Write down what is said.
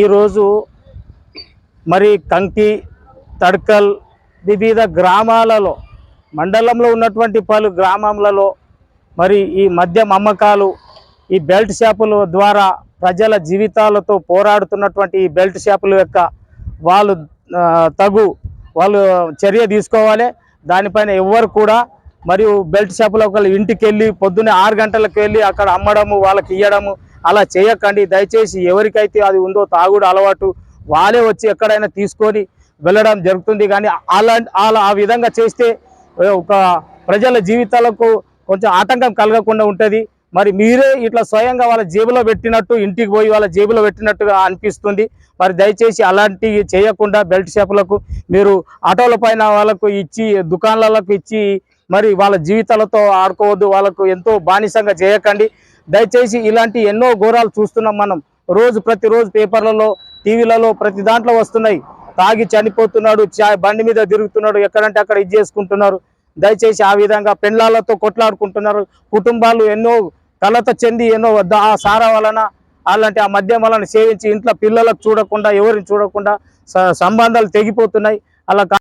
ఈరోజు మరి కంకి, తడ్కల్ వివిధ గ్రామాలలో, మండలంలో ఉన్నటువంటి పలు గ్రామాలలో మరి ఈ మద్యం అమ్మకాలు, ఈ బెల్ట్ షాపుల ద్వారా ప్రజల జీవితాలతో పోరాడుతున్నటువంటి ఈ బెల్ట్ షాపుల యొక్క వాళ్ళు వాళ్ళు చర్య తీసుకోవాలి. దానిపైన ఎవ్వరు కూడా మరియు బెల్ట్ షాపులో ఒకళ్ళు ఇంటికి వెళ్ళి పొద్దున్నే 6 గంటలకు వెళ్ళి అక్కడ అమ్మడము, వాళ్ళకి ఇవ్వడము అలా చేయకండి. దయచేసి ఎవరికైతే అది ఉందో తాగుడు అలవాటు వాళ్ళే వచ్చి ఎక్కడైనా తీసుకొని వెళ్ళడం జరుగుతుంది. కానీ ఆ విధంగా చేస్తే ఒక ప్రజల జీవితాలకు కొంచెం ఆటంకం కలగకుండా ఉంటుంది. మరి మీరే ఇట్లా స్వయంగా వాళ్ళ జేబులో పెట్టినట్టు, ఇంటికి పోయి వాళ్ళ జేబులో పెట్టినట్టుగా అనిపిస్తుంది. మరి దయచేసి అలాంటివి చేయకుండా బెల్ట్ షాపులకు మీరు ఆటోల పైన వాళ్ళకు ఇచ్చి, దుకాణాలకు ఇచ్చి మరి వాళ్ళ జీవితాలతో ఆడుకోవద్దు, వాళ్ళకు ఎంతో బానిసంగా చేయకండి. దయచేసి ఇలాంటి ఎన్నో ఘోరాలు చూస్తున్నాం మనం. ప్రతిరోజు పేపర్లలో, టీవీలలో ప్రతి దాంట్లో వస్తున్నాయి. తాగి చనిపోతున్నాడు, బండి మీద తిరుగుతున్నాడు, ఎక్కడంటే అక్కడ ఇది చేసుకుంటున్నారు. దయచేసి ఆ విధంగా పెండ్లాలతో కొట్లాడుకుంటున్నారు. కుటుంబాలు ఎన్నో కలత చెంది ఎన్నో ఆ సారా వలన అలాంటి ఆ మద్యం వలన సేవించి ఇంట్లో పిల్లలకు చూడకుండా, ఎవరిని చూడకుండా సంబంధాలు తెగిపోతున్నాయి. అలా